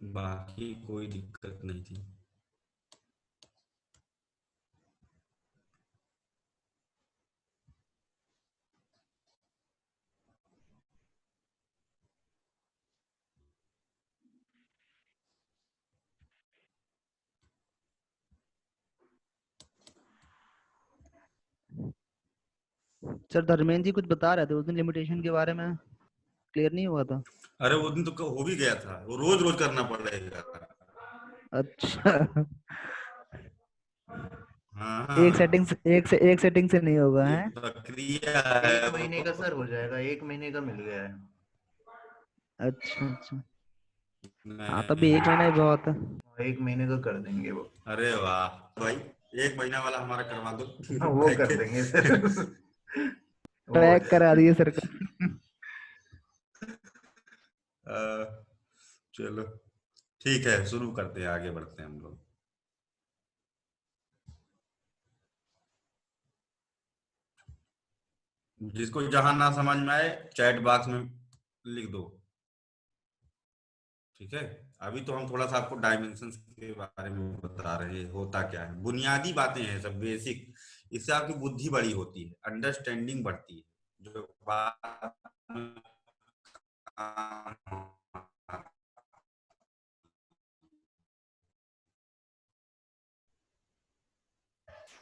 बाकी कोई दिक्कत नहीं थी। सर धर्मेंद्र जी कुछ बता रहे थे उस दिन लिमिटेशन के बारे में, क्लियर नहीं हुआ था। अरे वो दिन तो हो भी गया था, वो रोज रोज करना पड़ेगा। अच्छा। हाँ, एक सेटिंग से नहीं होगा ये है। प्रक्रिया एक है महीने का वो। सर हो जाएगा, 1 महीने का मिल गया है। अच्छा अच्छा। हाँ तभी नहीं, 1 महीना ही बहुत है। 1 महीने का कर देंगे वो। अरे वाह भाई, 1 महीना वाला हमारा करवा दो। वो कर देंगे सर। वो हो पैक करा जाएगा। दिए सरकार। अ, चलो ठीक है, शुरू करते हैं, आगे बढ़ते हैं हम लोग। जिसको जहां ना समझ में आए चैट बॉक्स में लिख दो, ठीक है। अभी तो हम थोड़ा सा आपको डायमेंशंस के बारे में बता रहे हैं, होता क्या है, बुनियादी बातें हैं, सब बेसिक। इससे आपकी बुद्धि बड़ी होती है, अंडरस्टैंडिंग बढ़ती है, जो बात में काम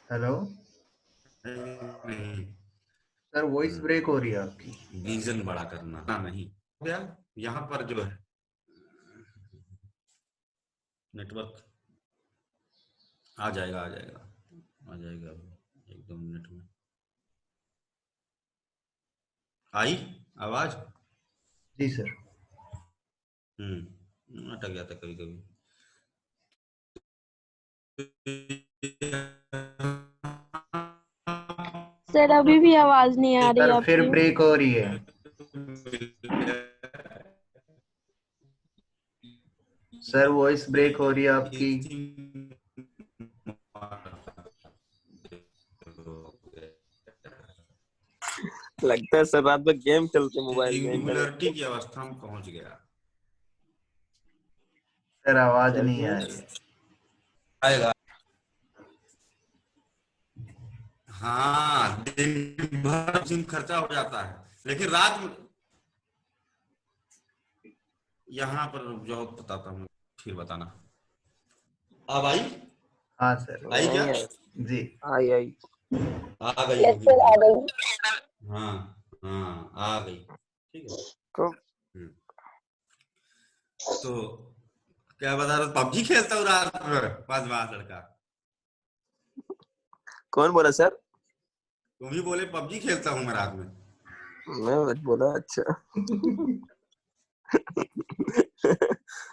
हेलो नहीं। सर, वॉइस ब्रेक हो रही है आपकी। विजन बड़ा करना ना, नहीं भैया, यहाँ पर जो है नेटवर्क आ जाएगा, आ जाएगा, आ जाएगा, 1-2 मिनट में। आई आवाज? जी सर। अटक जाता कभी कभी। सर अभी भी आवाज नहीं आ रही सर फिर आपकी। ब्रेक हो रही है। सर वॉइस ब्रेक हो रही है आपकी। लगता है सर रात में गेम खेलते मोबाइल में, इंटरनेट सिंगुलरिटी की अवस्था में पहुंच गया। सर आवाज नहीं आ दैट रही है। आएगा। हाँ, दिन भर सिम खर्चा हो जाता है, लेकिन रात में यहाँ पर रुक जाओ, बताता हूँ, फिर बताना। अब आई? हाँ सर। आई क्या? जी। आई आई। आ गई यस होगी सर आ मुझे। गई। हाँ हाँ, आ गई, ठीक है। तो हम्म, तो क्या बता रहा, पबजी खेलता हूँ रात में, बदमाश लड़का। कौन बोला सर? तुम ही बोले पबजी खेलता हूँ मैं रात में। मैं बोला अच्छा।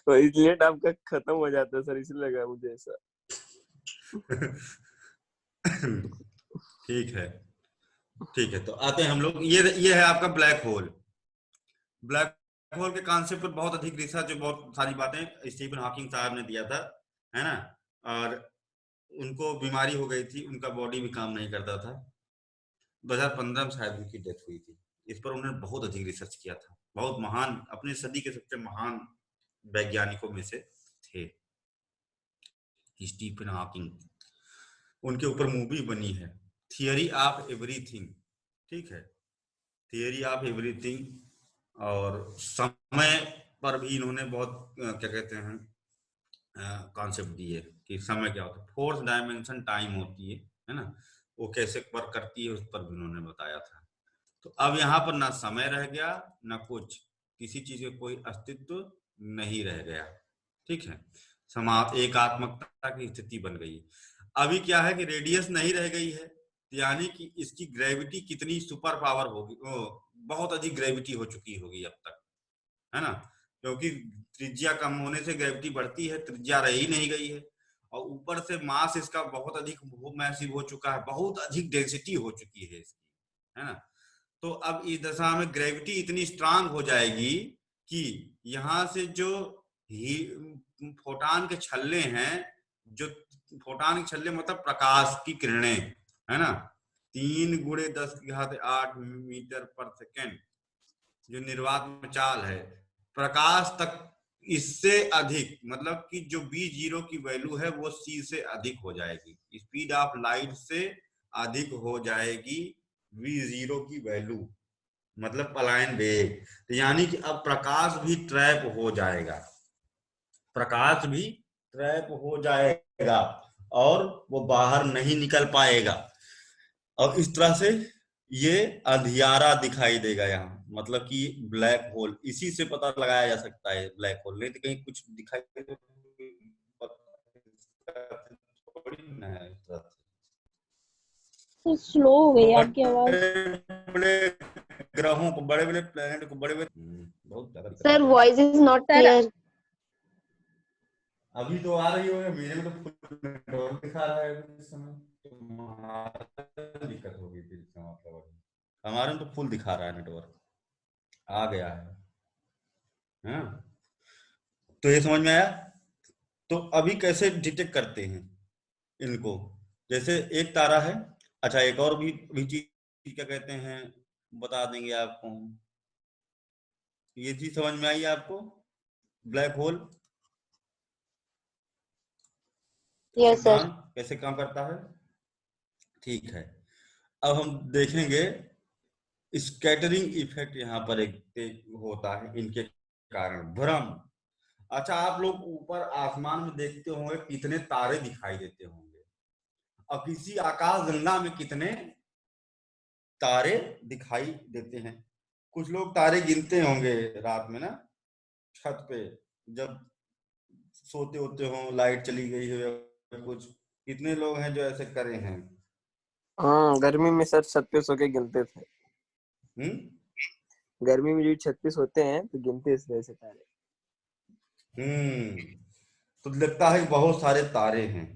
वही लेट आपका खत्म हो जाता है सर, इसलिए लगा मुझे ऐसा। ठीक है, ठीक है, तो आते हैं हम लोग, ये है आपका ब्लैक होल। ब्लैक होल के कॉन्सेप्ट पर बहुत अधिक रिसर्च, जो बहुत सारी बातें स्टीफन हॉकिंग साहब ने दिया था, है ना। और उनको बीमारी हो गई थी, उनका बॉडी भी काम नहीं करता था। 2015 में शायद उनकी डेथ हुई थी। इस पर उन्होंने बहुत अधिक रिसर्च किया था, बहुत महान, अपनी सदी के सबसे महान वैज्ञानिकों में से थे स्टीफन हॉकिंग। उनके ऊपर मूवी बनी है, थियरी ऑफ एवरीथिंग, ठीक है, थियरी ऑफ एवरीथिंग। और समय पर भी इन्होंने बहुत क्या कहते हैं कॉन्सेप्ट दिए कि समय क्या होता है, फोर्थ डायमेंशन टाइम होती है ना, वो कैसे वर्क करती है, उस पर भी उन्होंने बताया था। तो अब यहाँ पर ना समय रह गया, ना कुछ, किसी चीज का कोई अस्तित्व नहीं रह गया, ठीक है। समाप्त, एकात्मकता की स्थिति बन गई। अभी क्या है कि रेडियस नहीं रह गई है, यानी कि इसकी ग्रेविटी कितनी सुपर पावर होगी, बहुत अधिक ग्रेविटी हो चुकी होगी अब तक, है ना। क्योंकि त्रिज्या कम होने से ग्रेविटी बढ़ती है, त्रिज्या रह ही नहीं गई है, और ऊपर से मास इसका बहुत अधिक मैसिव हो चुका है, बहुत अधिक डेंसिटी हो चुकी है इसकी, है ना। तो अब इस दशा में ग्रेविटी इतनी स्ट्रांग हो जाएगी कि यहाँ से जो ही फोटान के छल्ले हैं, जो फोटान के छल्ले मतलब प्रकाश की किरणें, है ना, 3 × 10⁸ मीटर पर सेकेंड जो निर्वात में चाल है, प्रकाश तक इससे अधिक, मतलब कि जो V0 की वैल्यू है वो C से अधिक हो जाएगी, स्पीड ऑफ लाइट से अधिक हो जाएगी V0 की वैल्यू, मतलब पलायन वेग। तो यानी कि अब प्रकाश भी ट्रैप हो जाएगा, प्रकाश भी ट्रैप हो जाएगा और वो बाहर नहीं निकल पाएगा। और इस तरह से ये अंधियारा दिखाई देगा यहाँ, मतलब कि ब्लैक होल, इसी से पता लगाया जा सकता है ब्लैक होल, नहीं तो कहीं कुछ दिखाई थोड़ी ना है इस तरह से। तो स्लो हो गई आपकी आवाज। बड़े ग्रहों को, बड़े बड़े प्लेनेट को, बड़े बड़े बहुत ज्यादा दिक्कत सर हो voice is not sir clear. अभी तो आ रही होगी, मेरे में तो फुल नेटवर्क दिखा रहा है इस समय, तो दिक्कत होगी फिर इसका मतलब हमारे में तो फुल दिखा रहा है, नेटवर्क आ गया है। हाँ, तो ये समझ में आया। तो अभी कैसे डिटेक्ट करते हैं इनको, जैसे एक तारा है, अच्छा एक और भी चीज क्या कहते हैं बता देंगे आपको, ये चीज समझ में आई आपको, ब्लैक होल यस सर। सिद्धांत कैसे काम करता है। ठीक है, अब हम देखेंगे स्कैटरिंग इफेक्ट यहाँ पर एक होता है इनके कारण, भ्रम। अच्छा, आप लोग ऊपर आसमान में देखते होंगे कितने तारे दिखाई देते होंगे, और किसी आकाश गंगा में कितने तारे दिखाई देते हैं। कुछ लोग तारे गिनते होंगे रात में ना, छत पे जब सोते होते हो, लाइट चली गई हो या कुछ, कितने लोग हैं जो ऐसे करे हैं। हाँ, गर्मी में सर 36 होके गिनते थे। गर्मी में जो 36 होते हैं तो गिनते इस वजह से तारे। तो लगता है कि बहुत सारे तारे हैं,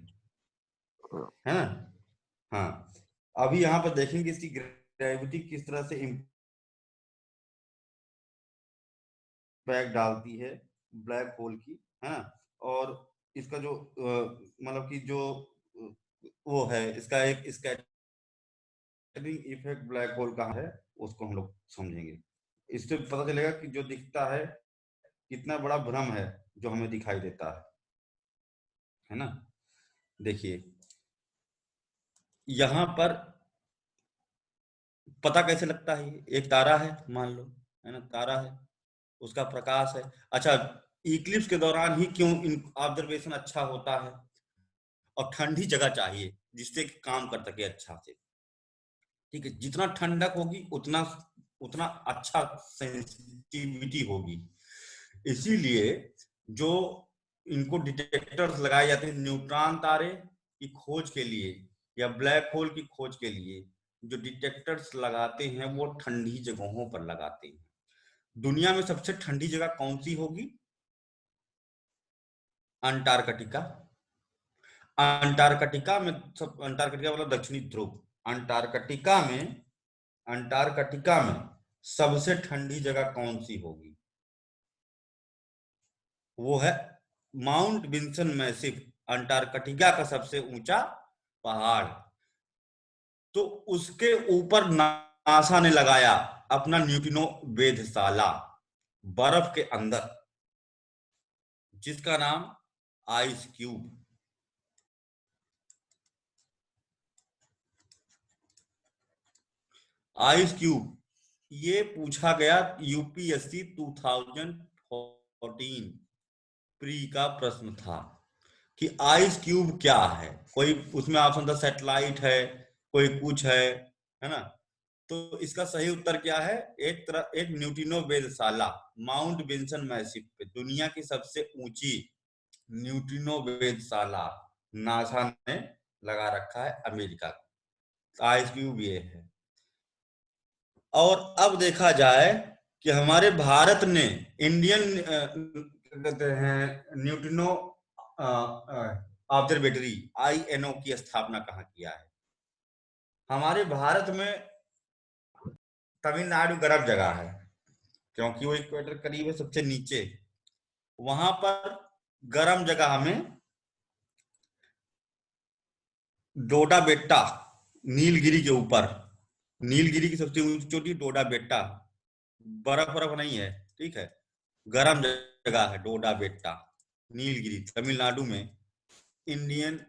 है ना। हाँ, अभी यहाँ पर देखेंगे इसकी ग्रेविटी किस तरह से इम्पैक्ट डालती है ब्लैक होल की, है ना। और इसका जो मतलब कि जो वो है, इसका एक स्कैटरिंग इफेक्ट ब्लैक होल का है, उसको हम लोग समझेंगे। इससे पता चलेगा कि जो दिखता है कितना बड़ा भ्रम है जो हमें दिखाई देता है ना। देखिए यहाँ पर पता कैसे लगता है, एक तारा है मान लो, है ना, तारा है, उसका प्रकाश है। अच्छा, इक्लिप्स के दौरान ही क्यों इन ऑब्जर्वेशन अच्छा होता है, और ठंडी जगह चाहिए जिससे कि काम कर सके अच्छा से। ठीक है, जितना ठंडक होगी उतना उतना अच्छा सेंसिटिविटी होगी। इसीलिए जो इनको डिटेक्टर्स लगाए जाते हैं न्यूट्रॉन तारे की खोज के लिए या ब्लैक होल की खोज के लिए, जो डिटेक्टर्स लगाते हैं वो ठंडी जगहों पर लगाते हैं। दुनिया में सबसे ठंडी जगह कौन सी होगी? अंटार्कटिका। अंटार्कटिका में सब, अंटार्कटिका मतलब दक्षिणी ध्रुव, अंटार्कटिका में सबसे ठंडी जगह कौन सी होगी? वो है माउंट विंसन मैसिव, अंटार्कटिका का सबसे ऊंचा पहाड़। तो उसके ऊपर नासा ने लगाया अपना न्यूट्रिनो वेधशाला बर्फ के अंदर, जिसका नाम आइस क्यूब। आइस क्यूब ये पूछा गया यूपीएससी 2014 प्री का प्रश्न था कि आइस क्यूब क्या है। कोई उसमें ऑप्शन था सैटेलाइट है, कोई कुछ है ना। तो इसका सही उत्तर क्या है? एक न्यूट्रिनो वेधशाला माउंट विंसन मैसिव पे, दुनिया की सबसे ऊंची न्यूट्रिनो वेधशाला नासा ने लगा रखा है अमेरिका का। आइस क्यूब ये है। और अब देखा जाए कि हमारे भारत ने इंडियन कहते हैं न्यूट्रिनो ऑब्जर्वेटरी INO की स्थापना कहाँ किया है? हमारे भारत में तमिलनाडु गर्म जगह है, क्योंकि वो इक्वेटर करीब है सबसे नीचे, वहां पर गर्म जगह में डोडा बेट्टा, नीलगिरी के ऊपर, नीलगिरी की सबसे ऊंची चोटी डोडा बेट्टा, बर्फ नहीं है, ठीक है, गर्म जगह है डोडा बेट्टा, नीलगिरी, तमिलनाडु में इंडियन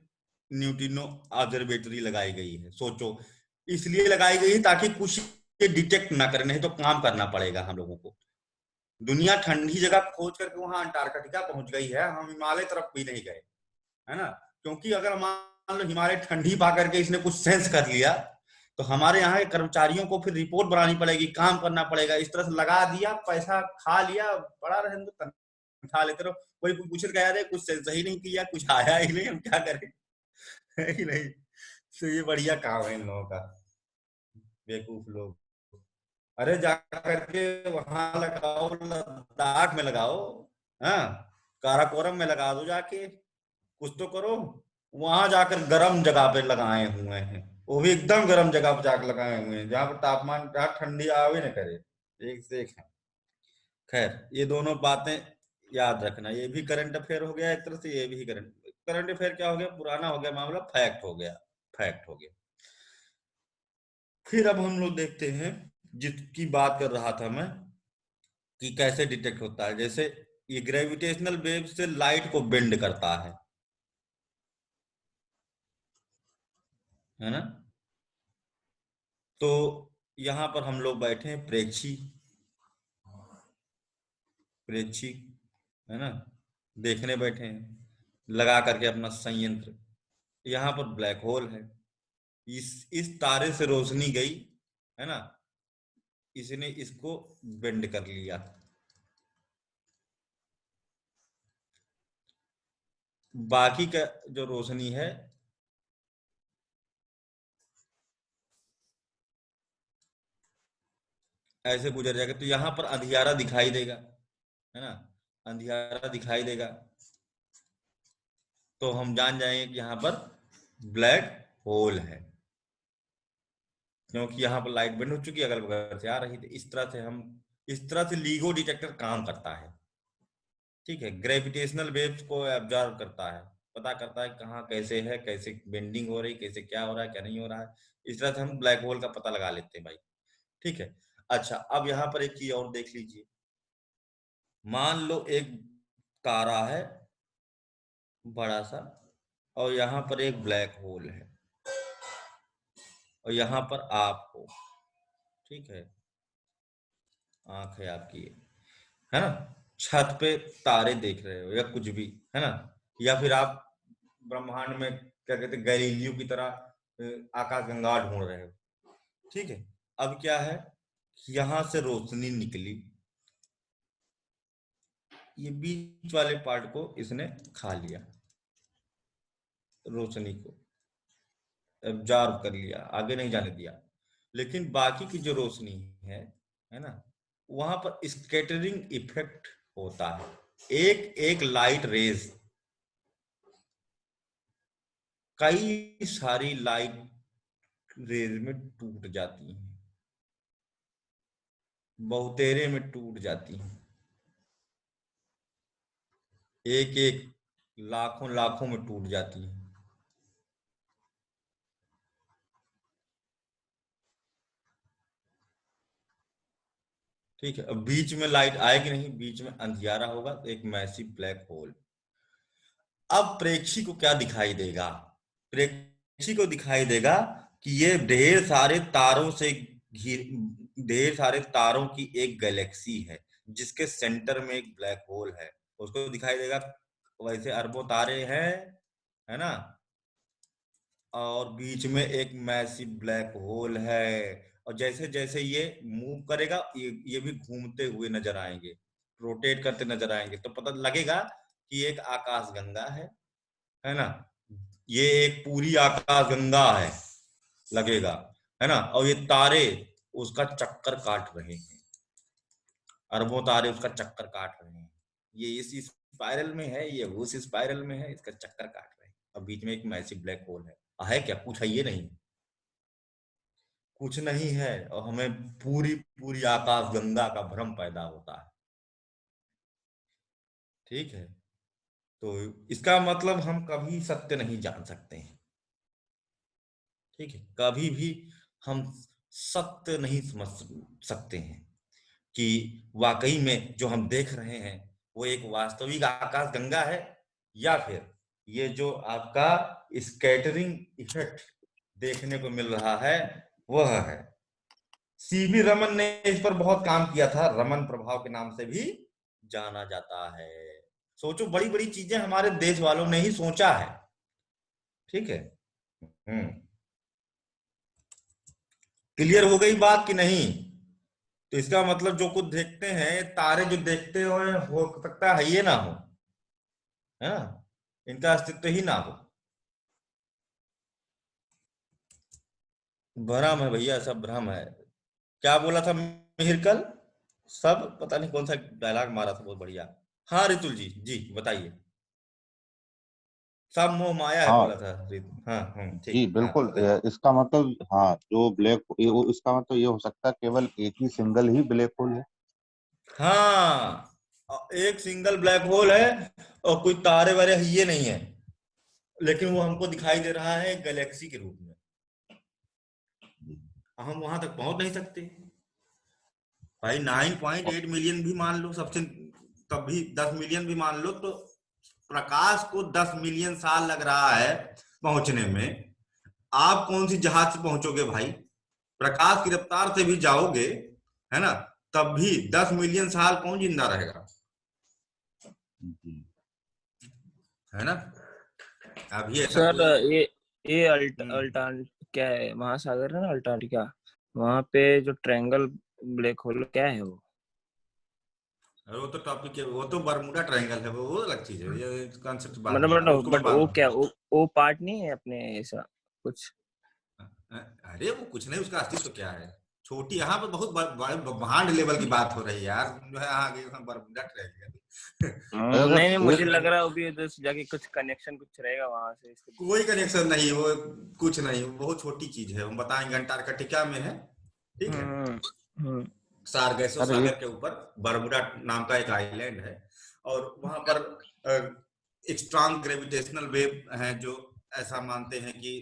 न्यूट्रिनो ऑब्जर्वेटरी लगाई गई है। सोचो, इसलिए लगाई गई है ताकि कुछ ये डिटेक्ट ना करे, नहीं तो काम करना पड़ेगा हम लोगों को। दुनिया ठंडी जगह खोज करके वहां अंटार्कटिका पहुंच गई है, हम हिमालय तरफ भी नहीं गए, है ना। क्योंकि अगर मान लो हिमालय ठंडी पा करके इसने कुछ सेंस कर लिया, तो हमारे यहाँ के कर्मचारियों को फिर रिपोर्ट बनानी पड़ेगी, काम करना पड़ेगा। इस तरह से लगा दिया, पैसा खा लिया, पड़ा रहे तो तनख्वाह लेते रहो। कोई पूछ कर कह रहे कुछ सही नहीं किया, कुछ आया ही नहीं, हम क्या करें, है कि नहीं। तो ये बढ़िया काम है इन लोगों का, बेवकूफ लोग। अरे जा करके वहां लगाओ, लद्दाख में लगाओ, हाँ, काराकोरम में लगा दो जाके, कुछ तो करो। वहां जाकर गर्म जगह पे लगाए हुए हैं, वो भी एकदम गर्म जगह पर जाकर लगाए हुए हैं, जहां पर तापमान, जहां ठंडी आवे न करे, एक से एक है। खैर, ये दोनों बातें याद रखना। ये भी करंट अफेयर हो गया एक तरह से, ये भी करंट अफेयर क्या हो गया, पुराना हो गया मामला, फैक्ट हो गया, फैक्ट हो गया। फिर अब हम लोग देखते हैं, जिसकी बात कर रहा था मैं कि कैसे डिटेक्ट होता है। जैसे ये ग्रेविटेशनल वेव से लाइट को बेंड करता है ना। तो यहां पर हम लोग बैठे हैं प्रेक्षी, प्रेक्षी, है ना, देखने बैठे हैं लगा करके अपना संयंत्र। यहाँ पर ब्लैक होल है, इस तारे से रोशनी गई, है ना, इसने इसको बेंड कर लिया। बाकी का जो रोशनी है ऐसे गुजर जाएगा, तो यहाँ पर अंधियारा दिखाई देगा, है ना, अंधियारा दिखाई देगा, तो हम जान जाएंगे कि यहाँ पर ब्लैक होल है, क्योंकि यहाँ पर लाइट बेंड हो चुकी है, अगल बगल से आ रही थी। इस तरह से LIGO डिटेक्टर काम करता है, ठीक है। ग्रेविटेशनल वेव्स को ऑब्जर्व करता है, पता करता है कहाँ कैसे है, कैसे बेंडिंग हो रही, कैसे क्या हो रहा है, क्या नहीं हो रहा है। इस तरह से हम ब्लैक होल का पता लगा लेते हैं भाई, ठीक है। अच्छा, अब यहाँ पर एक चीज और देख लीजिए। मान लो एक तारा है बड़ा सा, और यहाँ पर एक ब्लैक होल है, और यहाँ पर आप हो, ठीक है, आंख है आपकी, है ना, छत पे तारे देख रहे हो या कुछ भी, है ना, या फिर आप ब्रह्मांड में क्या कहते हैं गैलीलियो की तरह आकाशगंगा ढूंढ रहे हो, ठीक है। अब क्या है, यहां से रोशनी निकली, ये बीच वाले पार्ट को इसने खा लिया, रोशनी को ऑब्जर्व कर लिया, आगे नहीं जाने दिया। लेकिन बाकी की जो रोशनी है ना, वहां पर स्कैटरिंग इफेक्ट होता है। एक एक लाइट रेज, कई सारी लाइट रेज में टूट जाती हैं, बहुतेरे में टूट जाती हैं, एक एक लाखों लाखों में टूट जाती हैं। ठीक है, अब बीच में लाइट आएगी नहीं, बीच में अंधियारा होगा, तो एक मैसिव ब्लैक होल। अब प्रेक्षी को क्या दिखाई देगा, प्रेक्षी को दिखाई देगा कि ये ढेर सारे तारों से ढेर सारे तारों की एक गैलेक्सी है, जिसके सेंटर में एक ब्लैक होल है, उसको दिखाई देगा। वैसे अरबों तारे हैं, है ना, और बीच में एक मैसिव ब्लैक होल है। और जैसे जैसे ये मूव करेगा, ये भी घूमते हुए नजर आएंगे, रोटेट करते नजर आएंगे, तो पता लगेगा कि एक आकाश गंगा है ना, ये एक पूरी आकाश गंगा है लगेगा, है ना। और ये तारे उसका चक्कर काट रहे हैं, अरबों तारे उसका चक्कर काट रहे हैं, ये इस स्पाइरल में है, ये उस स्पाइरल में है, इसका चक्कर काट रहे हैं, और बीच में एक मैसिव ब्लैक होल है क्या, कुछ है ये नहीं, कुछ नहीं है, और हमें पूरी पूरी आकाश गंगा का भ्रम पैदा होता है, ठीक है। तो इसका मतलब हम कभी सत्य नहीं जान सकते हैं, ठीक है, कभी भी हम सत्य नहीं समझ सकते हैं। कि वाकई में जो हम देख रहे हैं वो एक वास्तविक आकाश गंगा है, या फिर ये जो आपका स्कैटरिंग इफेक्ट देखने को मिल रहा है वह है। सीवी रमन ने इस पर बहुत काम किया था, रमन प्रभाव के नाम से भी जाना जाता है। सोचो, बड़ी बड़ी चीजें हमारे देश वालों ने ही सोचा है। ठीक है, क्लियर हो गई बात कि नहीं? तो इसका मतलब जो कुछ देखते हैं, तारे जो देखते हो सकता है ये ना हो, है ना, इनका अस्तित्व ही ना हो। भ्रम है भैया, सब भ्रम है। क्या बोला था मिहिर कल? सब पता नहीं कौन सा डायलॉग मारा था, बहुत बढ़िया। हाँ रितुल जी, जी बताइए। सब मोह माया है हाँ बोला था हाँ जी ठीक, हाँ बिल्कुल। बताइए। इसका मतलब हाँ, जो इसका मतलब ये हो सकता है केवल एक ही सिंगल ही ब्लैक होल है। हाँ, एक सिंगल ब्लैक होल है और कोई तारे वारे ये नहीं है, लेकिन वो हमको दिखाई दे रहा है गैलेक्सी के रूप में। हम वहां तक पहुंच नहीं सकते भाई। 9.8 मिलियन भी मान लो सबसे, तब भी 10 मिलियन भी मान लो, तो प्रकाश को 10 मिलियन साल लग रहा है पहुंचने में। आप कौन सी जहाज से पहुंचोगे भाई? प्रकाश की रफ्तार से भी जाओगे, है ना, तब भी 10 मिलियन साल कौन जिंदा रहेगा, जी। है ना? अभी ऐसा सर कोई ये अल्टान क्या है, महासागर है ना अल्टार्कटिका, वहाँ पे जो ट्रायंगल ब्लैक होल क्या है वो? वो तो टॉपिक है, वो तो बरमुडा ट्रायंगल है, वो अलग चीज है, ये कॉन्सेप्ट बाद में मतलब उसको मैं बट बाद वो में। क्या वो पार्ट नहीं है अपने ऐसा कुछ? अरे वो कुछ नहीं, उसका अस्तित्व क्या है? छोटी, यहाँ पे बहुत बड़े ब्रह्मांड लेवल की बात हो रही है यार, जो है आगे बरमुडा ट्रायंगल। अगर नहीं नहीं, मुझे एक लग रहा है अभी उधर से जाके कुछ कनेक्शन कुछ रहेगा वहां से इसके बीच कोई में। कनेक्शन नहीं, वो कुछ नहीं, वो बहुत छोटी चीज है, हम बताएंगे। अंटार्कटिका में है, ठीक है, हम्म हम्म सारगैसो सर सागर एक के ऊपर बरमुडा नाम का एक आइलैंड है, और वहां पर स्ट्रांग ग्रेविटेशनल वेव है, जो ऐसा मानते हैं कि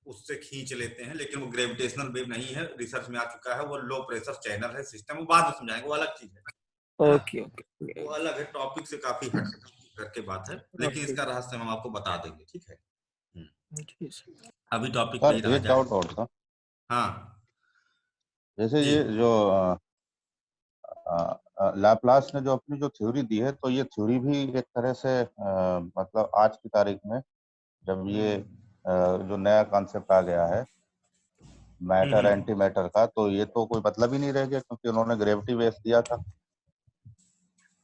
उससे खींच लेते हैं, लेकिन वो ग्रेविटेशनल वेव नहीं है, रिसर्च में आ चुका है, वो लो प्रेशर चैनल है सिस्टम, वो बाद में समझाएंगे, वो अलग चीज है ना, ओके ओके वो अलग है, टॉपिक से काफी हट करके बात है, लेकिन ओके इसका रहस्य हम आपको बता देंगे, ठीक है। ठीक है। अभी टॉपिक पे सर ही रहा एक जाए। डाउट और था। हाँ जैसे जी। ये जो लैपलास ने जो अपनी जो थ्योरी दी है, तो ये थ्योरी भी एक तरह से मतलब आज की तारीख में जब ये जो नया कॉन्सेप्ट आ गया है मैटर हम्म। एंटी मैटर का, तो ये तो कोई मतलब ही नहीं रह गया, क्योंकि उन्होंने ग्रेविटी बेस दिया था।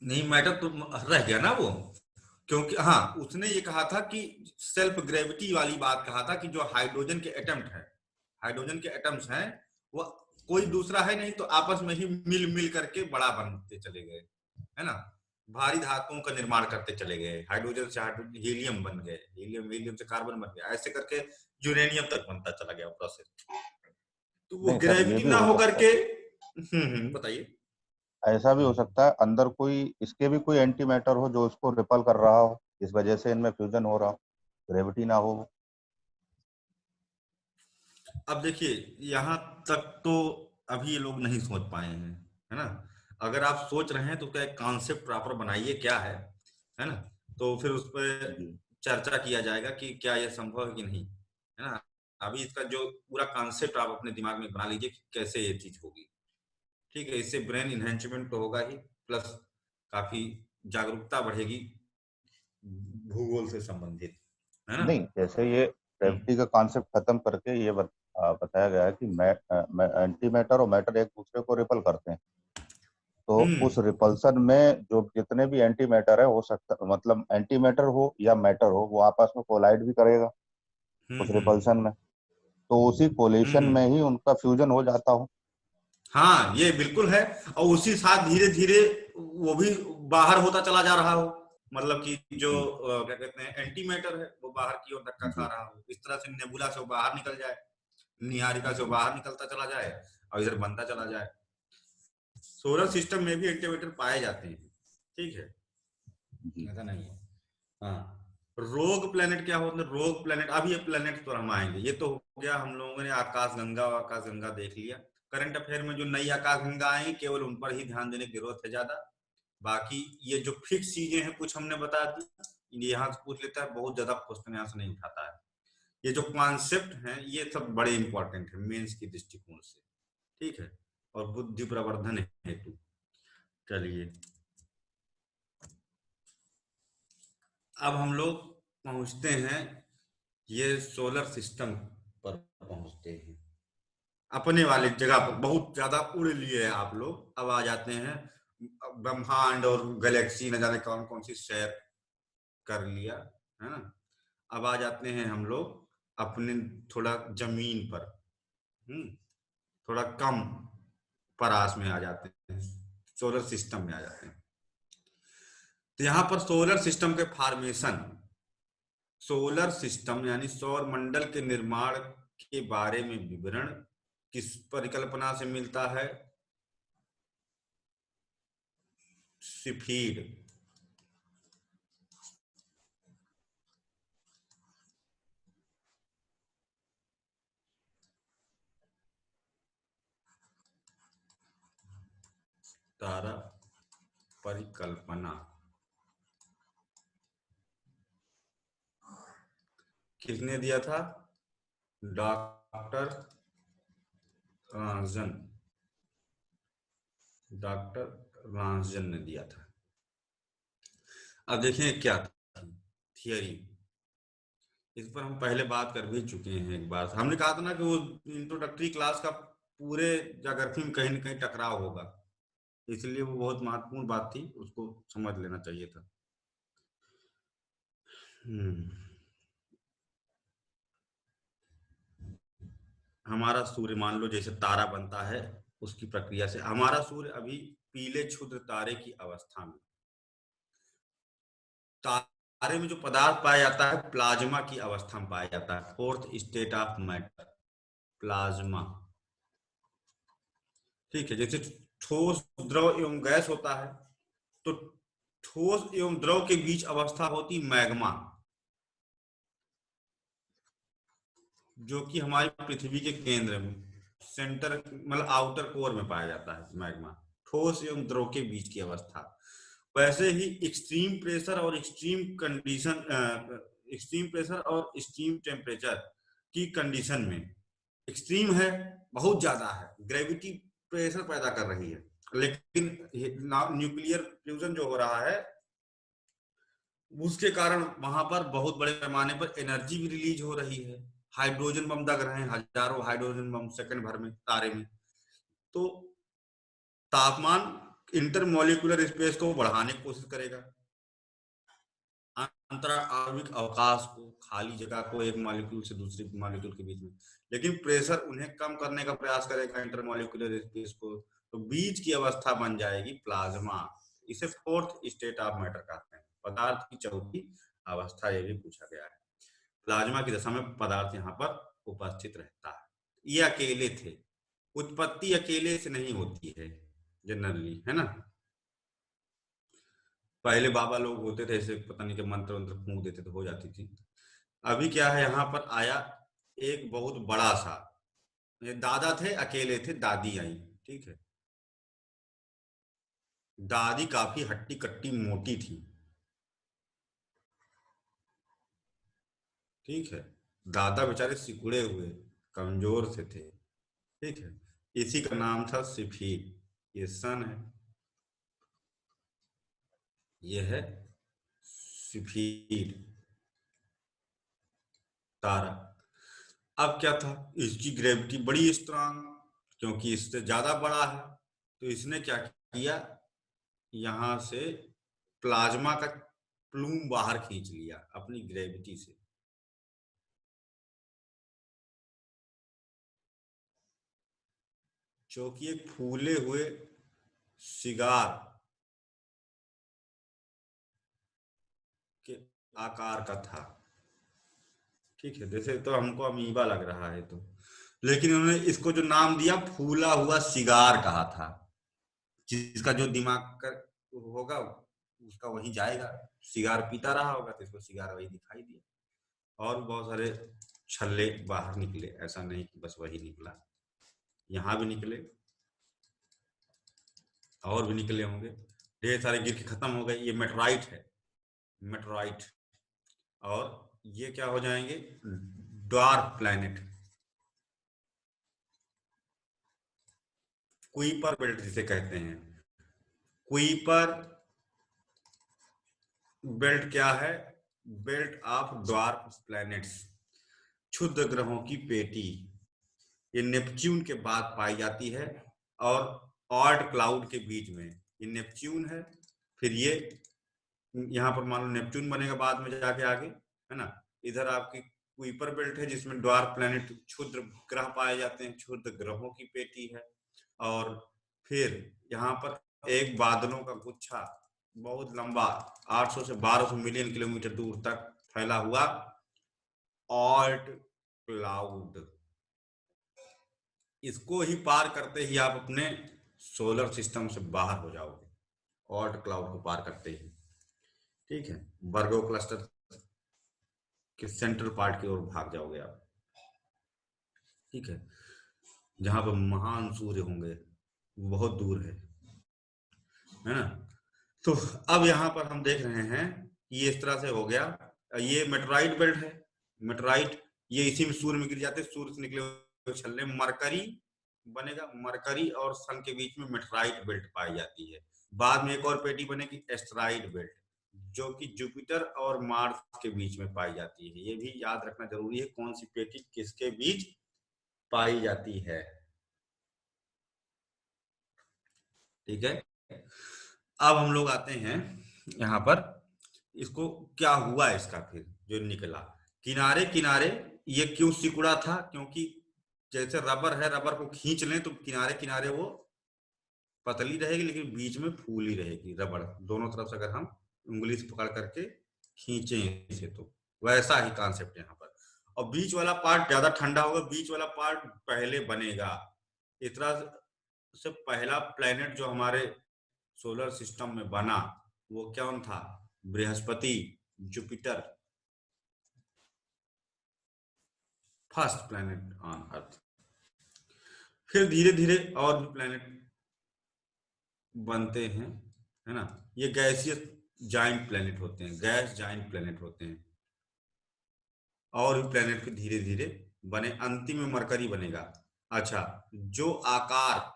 नहीं, मैटर तो रह गया ना वो, क्योंकि हाँ उसने ये कहा था कि सेल्फ ग्रेविटी वाली बात कहा था, कि जो हाइड्रोजन के एटम्स है, हाइड्रोजन के एटम्स हैं, वो कोई दूसरा है नहीं, तो आपस में ही मिल मिल करके बड़ा बनते चले गए, है ना, भारी धातुओं का निर्माण करते चले गए, हाइड्रोजन से हीलियम बन गए, हीलियम हीलियम से कार्बन बन गया, ऐसे करके यूरेनियम तक बनता चला गया प्रोसेस। तो वो नहीं सर, ये ग्रेविटी भी ना हो हो सकता है, करके, बताइए। ऐसा भी हो सकता है अंदर कोई इसके भी कोई एंटी मैटर हो जो उसको रिपल कर रहा हो, इस वजह से इनमें फ्यूजन हो रहा हो, ग्रेविटी ना हो। अब देखिए, यहाँ तक तो अभी ये लोग नहीं सोच पाए हैं, है ना। अगर आप सोच रहे हैं तो क्या एक कॉन्सेप्ट प्रॉपर बनाइए क्या है ना, तो फिर उस पर जी चर्चा किया जाएगा कि क्या यह संभव है कि नहीं, है ना। अभी इसका जो पूरा कॉन्सेप्ट आप अपने दिमाग में बना लीजिए कि कैसे ये चीज होगी, ठीक है। इससे ब्रेन इन्हेंसमेंट तो होगा ही, प्लस काफी जागरूकता बढ़ेगी भूगोल से संबंधित, है ना। नहीं, जैसे ये हम्म ग्रेविटी का कॉन्सेप्ट खत्म करके ये बताया गया है कि एंटी मैटर और मैटर एक दूसरे को रिपल करते हैं, तो उस हम्म रिपल्सन में जो जितने भी एंटी मैटर है, हो सकता मतलब एंटी मैटर हो या मैटर हो, वो आपस में कोलाइड भी करेगा हम्म उस हम्म रिपल्सन में, तो उसी कोलिशन हम्म। में ही उनका फ्यूजन हो जाता हो। हाँ ये बिल्कुल है, और उसी साथ धीरे धीरे वो भी बाहर होता चला जा रहा हो, मतलब कि जो जी क्या कहते हैं एंटी मैटर है वो बाहर की ओर धक्का खा जी रहा हो, इस तरह से नेबुला से वो बाहर निकल जाए, निहारिका से वो बाहर निकलता चला जाए, और इधर बनता चला जाए। सोलर सिस्टम में भी एंटी मैटर पाए जाते हैं, ठीक है, जी ऐसा नहीं है। हाँ, रोग प्लेनेट क्या होता है? रोग प्लेनेट, अब ये प्लेनेट पर हम आएंगे। ये तो हो गया, हम लोगों ने आकाश गंगा देख लिया। करंट अफेयर में जो नई आकाशगंगा आएंगी केवल उन पर ही ध्यान देने की जरूरत है ज्यादा। बाकी ये जो फिक्स चीजें हैं कुछ हमने बता दी, यहाँ से पूछ लेता है, बहुत ज्यादा क्वेश्चन यहाँ से नहीं उठाता है। ये जो कॉन्सेप्ट हैं ये सब बड़े इंपॉर्टेंट है मेंस की दृष्टिकोण से, ठीक है, और बुद्धि प्रवर्धन हेतु। चलिए अब हम लोग पहुंचते हैं, ये सोलर सिस्टम पर पहुंचते हैं, अपने वाले जगह पर। बहुत ज्यादा उड़ लिए हैं आप लोग, अब आ जाते हैं ब्रह्मांड और गैलेक्सी, न जाने कौन कौन सी सैर कर लिया है ना। अब आ जाते हैं हम लोग अपने थोड़ा जमीन पर, थोड़ा कम परास में आ जाते हैं, सोलर सिस्टम में आ जाते हैं। तो यहाँ पर सोलर सिस्टम के फॉर्मेशन, सोलर सिस्टम यानी सौर मंडल के निर्माण के बारे में विवरण किस परिकल्पना से मिलता है? सिफीड। तारा परिकल्पना किसने दिया था? डॉक्टर रांजन, डॉक्टर रांजन ने दिया था। अब देखें क्या थियरी, इस पर हम पहले बात कर भी चुके हैं एक बार। हमने कहा था ना कि वो इंट्रोडक्टरी क्लास का पूरे ज्योग्राफी में कहीं न कहीं टकराव होगा, इसलिए वो बहुत महत्वपूर्ण बात थी, उसको समझ लेना चाहिए था। हमारा सूर्य मान लो जैसे तारा बनता है, उसकी प्रक्रिया से हमारा सूर्य अभी पीले क्षुद्र तारे की अवस्था में, तारे में जो पदार्थ पाया जाता है प्लाज्मा की अवस्था में पाया जाता है, fourth state of matter, plasma, ठीक है। जैसे ठोस, द्रव एवं गैस होता है, तो ठोस एवं द्रव के बीच अवस्था होती मैग्मा, जो कि हमारी पृथ्वी के केंद्र में, सेंटर मतलब आउटर कोर में पाया जाता है मैग्मा, ठोस एवं द्रव के बीच की अवस्था। वैसे ही एक्सट्रीम प्रेशर और एक्सट्रीम कंडीशन, एक्सट्रीम प्रेशर और एक्सट्रीम टेम्परेचर की कंडीशन में, एक्सट्रीम है, बहुत ज्यादा है, ग्रेविटी प्रेशर पैदा कर रही है, लेकिन न्यूक्लियर फ्यूजन जो हो रहा है उसके कारण वहां पर बहुत बड़े पैमाने पर एनर्जी भी रिलीज हो रही है, हाइड्रोजन बम दग रहे हैं, हजारों हाइड्रोजन बम सेकंड भर में तारे में। तो तापमान इंटरमॉलिक्यूलर स्पेस को बढ़ाने की कोशिश करेगा, अंतरा आणविक अवकाश को, खाली जगह को एक मॉलिक्यूल से दूसरे मॉलिक्यूल के बीच में, लेकिन प्रेशर उन्हें कम करने का प्रयास करेगा इंटरमॉलिक्यूलर स्पेस को, तो बीच की अवस्था बन जाएगी प्लाज्मा। इसे फोर्थ स्टेट ऑफ मैटर कहते हैं, पदार्थ की चौथी अवस्था, ये भी पूछा गया है। प्लाज्मा की दशा में पदार्थ यहाँ पर उपस्थित रहता है। ये अकेले थे, उत्पत्ति अकेले से नहीं होती है जनरली, है ना। पहले बाबा लोग होते थे ऐसे, पता नहीं के मंत्र वंत्र फूंक देते थे, हो जाती थी। अभी क्या है, यहाँ पर आया एक बहुत बड़ा सा, ये दादा थे अकेले थे, दादी आई, ठीक है। दादी काफी हट्टी कट्टी मोटी थी, ठीक है। दादा बेचारे सिकुड़े हुए कमजोर से थे, ठीक है। इसी का नाम था सिफीर, ये सन है, ये है सिफीर तारा। अब क्या था, इसकी ग्रेविटी बड़ी स्ट्रांग, क्योंकि इससे ज्यादा बड़ा है, तो इसने क्या किया, यहां से प्लाज्मा का प्लूम बाहर खींच लिया अपनी ग्रेविटी से, जो कि एक फूले हुए सिगार के आकार का था, ठीक है। जैसे तो हमको अमीबा लग रहा है, तो लेकिन उन्होंने इसको जो नाम दिया फूला हुआ सिगार कहा था, जिसका जो दिमाग का होगा उसका वही जाएगा, सिगार पीता रहा होगा तो इसको सिगार वही दिखाई दिया। और बहुत सारे छल्ले बाहर निकले, ऐसा नहीं कि बस वही निकला, यहाँ भी निकले और भी निकले होंगे, ढेर सारे गिर के खत्म हो गए। ये मेटराइट है, मेटराइट। और ये क्या हो जाएंगे, ड्वार्फ प्लैनेट, कुइपर बेल्ट जिसे कहते हैं। कुइपर बेल्ट क्या है, बेल्ट ऑफ ड्वार्फ प्लैनेट्स, क्षुद्र ग्रहों की पेटी। ये नेपच्यून के बाद पाई जाती है और ऑड क्लाउड के बीच में। ये नेपच्यून है, फिर ये यहाँ पर मान लो नेपच्यून बनेगा बाद में जाके आगे, है ना। इधर आपकी कुइपर बेल्ट है जिसमें ड्वार्फ प्लैनेट, क्षुद्र ग्रह पाए जाते हैं, क्षुद्र ग्रहों की पेटी है। और फिर यहाँ पर एक बादलों का गुच्छा बहुत लंबा 800 से 1200 मिलियन किलोमीटर दूर तक फैला हुआ ऑल्ट क्लाउड। इसको ही पार करते ही आप अपने सोलर सिस्टम से बाहर हो जाओगे, ऑल्ट क्लाउड को पार करते ही, ठीक है। वर्गो क्लस्टर के सेंट्रल पार्ट की ओर भाग जाओगे आप, ठीक है, जहां पर महान सूर्य होंगे, वो बहुत दूर है ना। तो अब यहाँ पर हम देख रहे हैं कि इस तरह से हो गया। ये मेटराइट बेल्ट है, मेटराइट, ये इसी में सूर्य में गिर जाते हैं, सूर्य से निकले हुए छल्ले मरकरी बनेगा, मरकरी और सन के बीच में मेटराइट बेल्ट पाई जाती है। बाद में एक और पेटी बनेगी एस्टेरॉइड बेल्ट, जो कि जुपिटर और मार्स के बीच में पाई जाती है। ये भी याद रखना जरूरी है, कौन सी पेटी किसके बीच पाई जाती है, ठीक है। अब हम लोग आते हैं यहाँ पर, इसको क्या हुआ इसका फिर जो निकला, किनारे किनारे ये क्यों सिकुड़ा था, क्योंकि जैसे रबर है, रबर को खींच लें तो किनारे किनारे वो पतली रहेगी लेकिन बीच में फूली रहेगी रबड़, दोनों तरफ से अगर हम उंगली से पकड़ करके खींचें इसे तो वैसा ही कॉन्सेप्ट यहाँ पर। और बीच वाला पार्ट ज्यादा ठंडा होगा, बीच वाला पार्ट पहले बनेगा। इस तरह से पहला प्लेनेट जो हमारे सोलर सिस्टम में बना वो कौन था, Brihaspati, Jupiter, first planet on earth. फिर धीरे धीरे और भी प्लेनेट बनते हैं, है ना। ये गैसियस जाइंट प्लेनेट होते हैं, गैस जाइंट प्लेनेट होते हैं। और भी प्लेनेट फिर धीरे धीरे बने, अंतिम में मरकरी बनेगा। अच्छा, जो आकार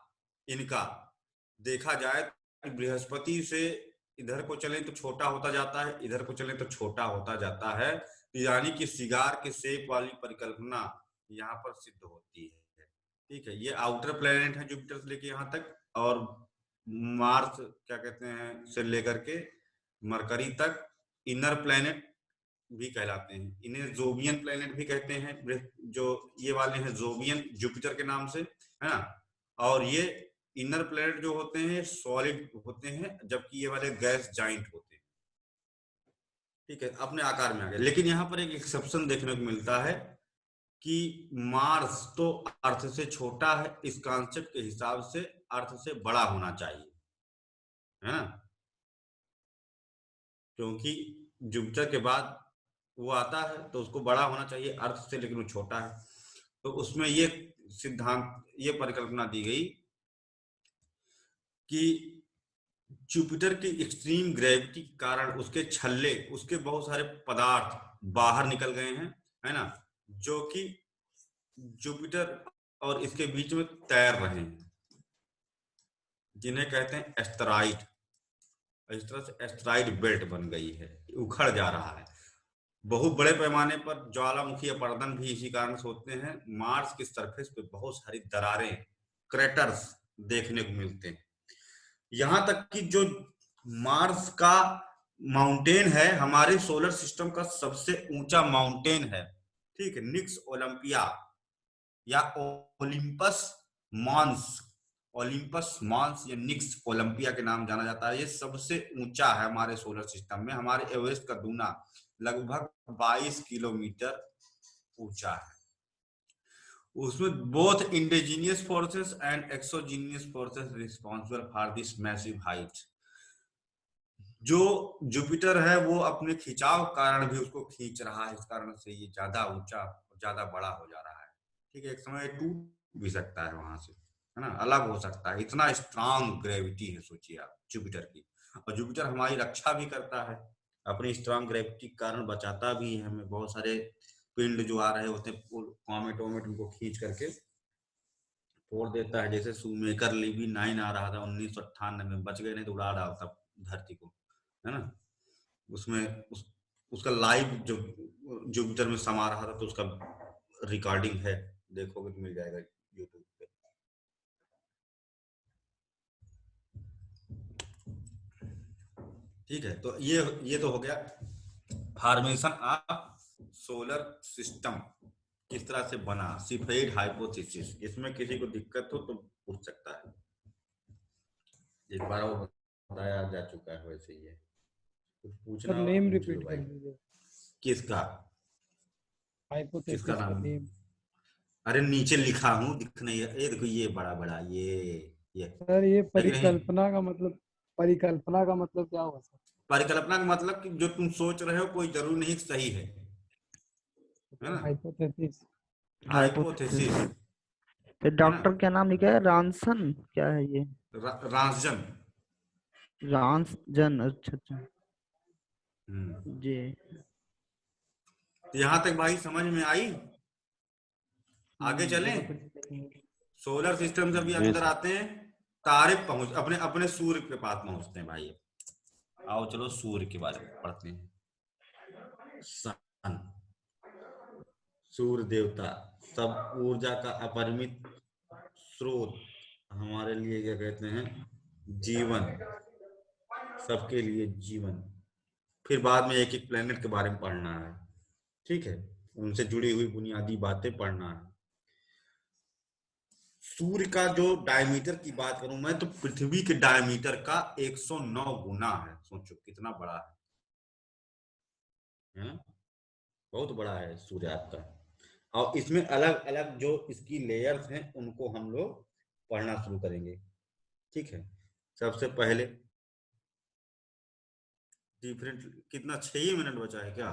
इनका देखा जाए कि बृहस्पति से इधर को चले तो छोटा होता जाता है, इधर को चले तो छोटा होता जाता है, यानी कि सिगार के शेप वाली परिकल्पना यहाँ पर सिद्ध होती है, ठीक है। ये आउटर प्लेनेट है जुपिटर से लेके यहाँ तक, और मार्स क्या कहते हैं से लेकर के मरकरी तक इनर प्लेनेट भी कहलाते हैं। इन्हें जोबियन प्लेनेट भी कहते हैं, जो ये वाले हैं जोबियन जुपिटर के नाम से, है ना। और ये इनर प्लेनेट जो होते हैं सॉलिड होते हैं, जबकि ये वाले गैस जाइंट होते हैं, ठीक है, अपने आकार में आ गए। लेकिन यहाँ पर एक एक्सेप्शन देखने को मिलता है कि मार्स तो अर्थ से छोटा है, इस कॉन्सेप्ट के हिसाब से अर्थ से बड़ा होना चाहिए, है ना, क्योंकि जुपिटर के बाद वो आता है तो उसको बड़ा होना चाहिए अर्थ से, लेकिन वो छोटा है। तो उसमें ये सिद्धांत, ये परिकल्पना दी गई कि जुपिटर की एक्सट्रीम ग्रेविटी के कारण उसके छल्ले, उसके बहुत सारे पदार्थ बाहर निकल गए हैं, है ना, जो कि जुपिटर और इसके बीच में तैर रहे हैं, जिन्हें कहते हैं एस्टेरॉइड। इस तरह से एस्टेरॉइड बेल्ट बन गई है, उखड़ जा रहा है। बहुत बड़े पैमाने पर ज्वालामुखी अपरदन भी इसी कारण से होते हैं। मार्स की सरफेस पे बहुत सारी दरारें, क्रेटर्स देखने को मिलते हैं। यहां तक कि जो मार्स का माउंटेन है, हमारे सोलर सिस्टम का सबसे ऊंचा माउंटेन है, ठीक है, निक्स ओलंपिया या ओलिम्पस मॉन्स, ओलिम्पस मॉन्स या निक्स ओलंपिया के नाम जाना जाता है। ये सबसे ऊंचा है हमारे सोलर सिस्टम में, हमारे एवरेस्ट का दूना, लगभग 22 किलोमीटर ऊंचा है। उसमें both indigenous forces and exogenous forces responsible for this massive height. जो जुपिटर है वो अपने खिंचाव कारण भी उसको खींच रहा है, इस कारण से ये ज्यादा ऊंचा, ज्यादा बड़ा हो जा रहा है, ठीक है। एक समय टूट भी सकता है वहां से, है ना, अलग हो सकता है। इतना स्ट्रांग ग्रेविटी है सोचिए आप जुपिटर की। और जुपिटर हमारी रक्षा भी करता है, अपनी स्ट्रांग ग्रेविटी के कारण बचाता भी है हमें। बहुत सारे पिंड जो आ रहे होते हैं कॉमेट वोमेट, उनको खींच करके फोड़ देता है। जैसे शूमेकर लिबी 9 आ रहा था 1998 में, बच गए नहीं तो उड़ा डालता धरती को, है ना। उसमें उसका लाइव जो जुपिटर में समा रहा था, तो उसका रिकॉर्डिंग है, देखोगे तो मिल जाएगा यूट्यूब पे। ठीक है, तो ये तो हो गया फॉर्मेशन ऑफ सोलर सिस्टम किस तरह से बना, सिफेड हाइपोथेसिस। इसमें किसी को दिक्कत हो तो पूछ सकता है, एक बार वो बताया जा चुका है। वैसे ही है, कुछ पूछना हो नेम तो पूछ लो रिपीट कर भाई। दीजिए। किसका हाइपोथेसिस किसका का नाम? नेम। अरे नीचे लिखा हूँ, दिख नहीं है? ये देखो, ये बड़ा बड़ा ये सर ये है कि नहीं? परिकल्पना का मतलब क्या हुआ सर? परिकल्पना का मतलब कि जो तुम सोच रहे हो कोई जरूरी नहीं सही है ना। हाइपोथेसिस। हाइपोथेसिस। तो डॉक्टर क्या नाम लिखा है? रांसन क्या है ये? रांसजन। रांसजन, अच्छा अच्छा जी। तो यहाँ तक भाई समझ में आई? आगे चलें? सोलर सिस्टम से भी जी अंदर सर। आते हैं, तारे पहुंच अपने अपने सूर्य के पास पहुंचते हैं भाई। आओ चलो सूर्य के बारे में पढ़ते हैं। सन, सूर्य देवता, सब ऊर्जा का अपरिमित स्रोत, हमारे लिए क्या कहते हैं, जीवन, सबके लिए जीवन। फिर बाद में एक एक प्लेनेट के बारे में पढ़ना है, ठीक है, उनसे जुड़ी हुई बुनियादी बातें पढ़ना है। सूर्य का जो डायमीटर की बात करूं मैं, तो पृथ्वी के डायमीटर का 109 गुना है। सोचो कितना बड़ा है? बहुत बड़ा है सूर्य आपका। और इसमें अलग अलग जो इसकी लेयर्स हैं उनको हम लोग पढ़ना शुरू करेंगे, ठीक है। सबसे पहले डिफरेंट, कितना 6 मिनट बचा है क्या?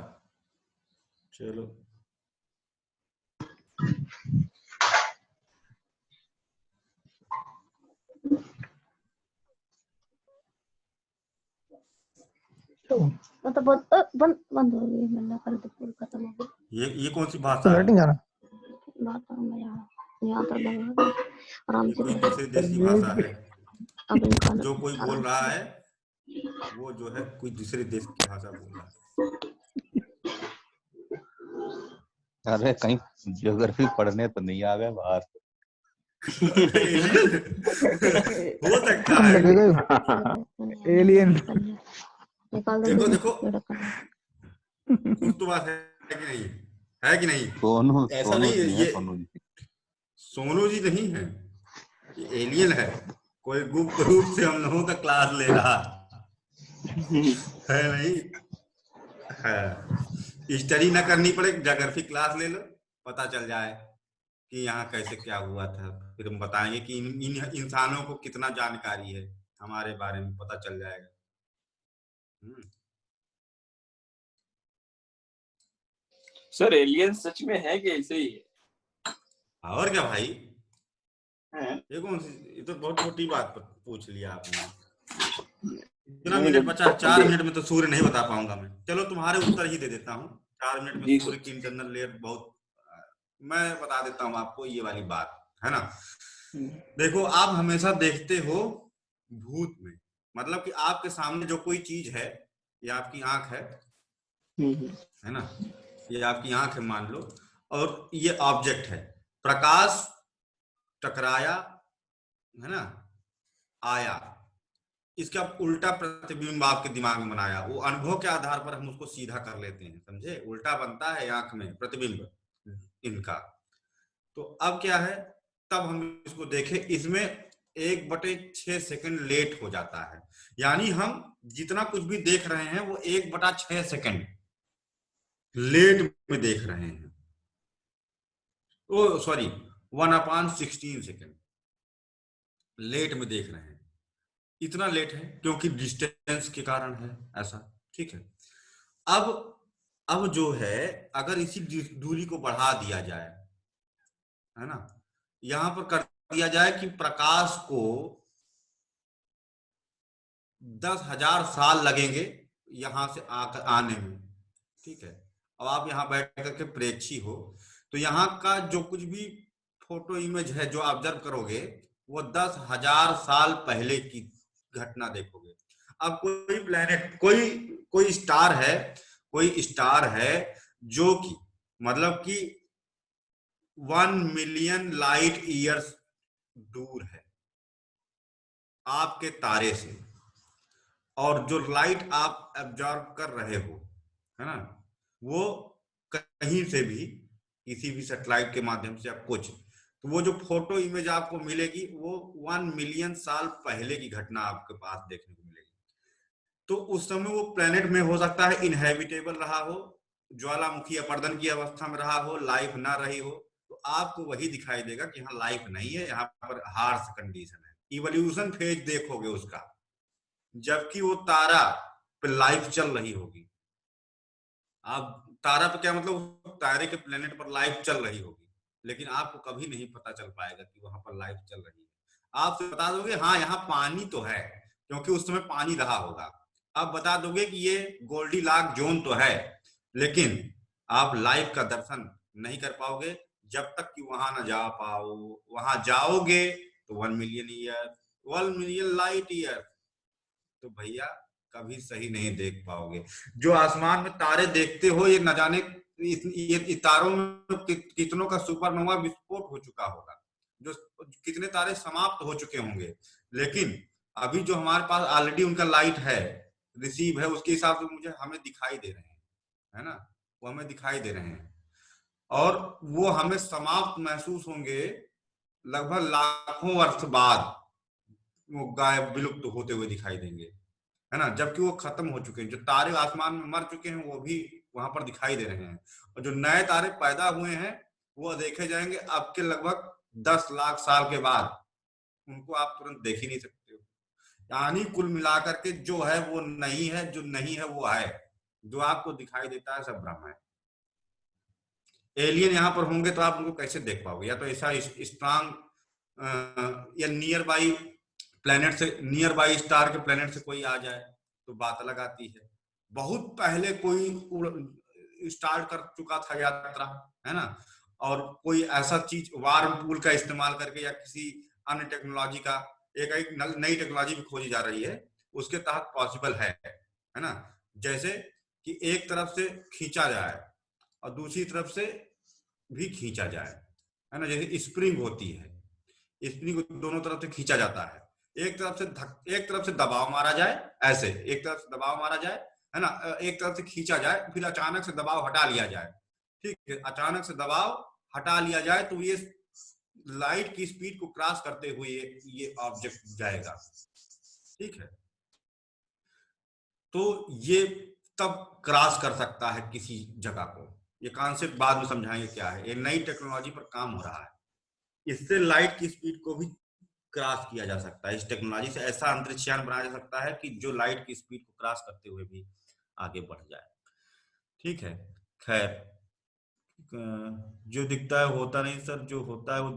चलो मतलब बंद बंद हो गई, मैंने कर दी, पूरी खत्म हो गई। ये कौन सी भाषा है? बात मैं यहाँ पर बंद हो गई, आराम ये से कोई करो। दूसरे देश की भाषा है? अब इनका जो कोई बोल आराम रहा से। है वो जो है कोई दूसरे देश की भाषा बोल रहा है। अरे कहीं ज्योग्राफी पढ़ने तो नहीं आ गए बाहर? हो सकता है। एलियन। निकाल दो देखो दीदी, देखो, ये रखा है। कुछ तो बात है कि नहीं? है कि नहीं? सोनू ऐसा सोनू नहीं है, जी हैं, ये सोनू जी। सोनू जी नहीं है, ये एलियन है। कोई गुप्त रूप से हम लोगों का क्लास ले रहा है, नहीं है। स्टडी ना करनी पड़े, ज्योग्राफी क्लास ले लो, पता चल जाए कि यहाँ कैसे क्या हुआ था। फिर हम बताएंगे कि इन इंसानों को कितना जानकारी है हमारे बारे में, पता चल जाएगा। सर एलियन सच में है कि ऐसे ही है? और क्या भाई, ये कौन सी, ये तो बहुत छोटी बात पूछ लिया आपने। कितना मिनट बचा है? 4 मिनट में तो सूर्य नहीं बता पाऊंगा मैं। चलो तुम्हारे उत्तर ही दे देता हूँ। 4 मिनट में सूर्य की इंटरनल लेयर बहुत, मैं बता देता हूँ आपको ये वाली बात, है ना। देखो, आप हमेशा देखते हो भूत में, मतलब कि आपके सामने जो कोई चीज है, ये आपकी आंख है ना, ये आपकी आंख है मान लो, और ये ऑब्जेक्ट है। प्रकाश टकराया, है ना, आया, इसका उल्टा प्रतिबिंब आपके दिमाग में बनाया, वो अनुभव के आधार पर हम उसको सीधा कर लेते हैं, समझे? उल्टा बनता है आंख में प्रतिबिंब इनका। तो अब क्या है, तब हम इसको देखें, इसमें 1/6 सेकंड लेट हो जाता है। यानी हम जितना कुछ भी देख रहे हैं वो 1/6 सेकंड लेट में देख रहे हैं। ओ सॉरी, 1/16 सेकंड लेट में देख रहे हैं। इतना लेट है क्योंकि डिस्टेंस के कारण है ऐसा, ठीक है। अब जो है, अगर इसी दूरी को बढ़ा दिया जाए, है ना, यहाँ पर दिया जाए कि प्रकाश को 10,000 साल लगेंगे यहां से आने में, ठीक है। अब आप यहाँ बैठ करके प्रेक्षी हो तो यहाँ का जो कुछ भी फोटो इमेज है जो ऑब्जर्व करोगे वो 10,000 साल पहले की घटना देखोगे। अब कोई प्लेनेट, कोई स्टार है जो कि मतलब कि 1 मिलियन लाइट ईयर्स दूर है आपके तारे से, और जो लाइट आप एब्जॉर्ब कर रहे हो, है ना, वो कहीं से भी किसी भी सैटेलाइट के माध्यम से या कुछ, तो वो जो फोटो इमेज आपको मिलेगी वो 1 मिलियन साल पहले की घटना आपके पास देखने को मिलेगी। तो उस समय वो प्लेनेट में हो सकता है इनहेबिटेबल रहा हो, ज्वालामुखी अपर्दन की अवस्था में रहा हो, लाइफ ना रही हो, तो आपको वही दिखाई देगा कि यहाँ लाइफ नहीं है, यहाँ पर हार्श कंडीशन है। इवोल्यूशन फेज देखोगे उसका, जबकि वो तारा पे लाइफ चल रही होगी। आप तारा पे क्या मतलब, तारे के प्लेनेट पर लाइफ चल रही होगी, लेकिन आपको कभी नहीं पता चल पाएगा कि वहां पर लाइफ चल रही है। आप बता दोगे हाँ यहाँ पानी तो है, क्योंकि उस समय पानी रहा होगा। आप बता दोगे कि ये गोल्डीलॉक जोन तो है, लेकिन आप लाइफ का दर्शन नहीं कर पाओगे जब तक कि वहां ना जा पाओ। वहां जाओगे तो 1 million year, 1 million light year, तो भैया कभी सही नहीं देख पाओगे। जो आसमान में तारे देखते हो ये न जाने ये तारों में कितनों का सुपरनोवा विस्फोट हो चुका होगा, जो कितने तारे समाप्त हो चुके होंगे, लेकिन अभी जो हमारे पास ऑलरेडी उनका लाइट है, रिसीव है, उसके हिसाब से मुझे हमें दिखाई दे रहे हैं, है ना, वो हमें दिखाई दे रहे हैं, और वो हमें समाप्त महसूस होंगे लगभग लाखों वर्ष बाद, वो गायब विलुप्त होते हुए दिखाई देंगे, है ना, जबकि वो खत्म हो चुके हैं। जो तारे आसमान में मर चुके हैं वो भी वहां पर दिखाई दे रहे हैं, और जो नए तारे पैदा हुए हैं वो देखे जाएंगे अब के लगभग 10 लाख साल के बाद, उनको आप तुरंत देख ही नहीं सकते हो। यानी कुल मिलाकर के जो है वो नहीं है, जो नहीं है वो है, जो आपको दिखाई देता है सब भ्रम है। एलियन यहाँ पर होंगे तो आप उनको कैसे देख पाओगे? या तो ऐसा स्ट्रांग या नियर बाई प्लेनेट से, नियर बाई स्टार के प्लेनेट से कोई आ जाए तो बात अलग आती है। बहुत पहले कोई स्टार्ट कर चुका था यात्रा, है ना, और कोई ऐसा चीज वार्म पूल का इस्तेमाल करके या किसी अन्य टेक्नोलॉजी का, एक नई टेक्नोलॉजी भी खोजी जा रही है, उसके तहत पॉसिबल है ना। जैसे कि एक तरफ से खींचा जाए और दूसरी तरफ से भी खींचा जाए, है ना, जैसे स्प्रिंग होती है, स्प्रिंग को दोनों तरफ से खींचा जाता है, एक तरफ से दबाव मारा जाए, ऐसे एक तरफ से दबाव मारा जाए, है ना, एक तरफ से खींचा जाए, फिर अचानक से दबाव हटा लिया जाए, ठीक है, अचानक से दबाव हटा लिया जाए तो ये लाइट की स्पीड को क्रॉस करते हुए ये ऑब्जेक्ट जाएगा, ठीक है। तो ये तब क्रॉस कर सकता है किसी जगह को। ये कॉन्सेप्ट बाद में समझाएंगे क्या है, ये नई टेक्नोलॉजी पर काम हो रहा है, इससे लाइट की स्पीड को भी क्रॉस किया जा सकता है। इस टेक्नोलॉजी से ऐसा अंतरिक्ष यान बनाया जा सकता है कि जो लाइट की स्पीड को क्रॉस करते हुए भी आगे बढ़ जाए, ठीक है। खैर, जो दिखता है होता नहीं सर, जो होता है वो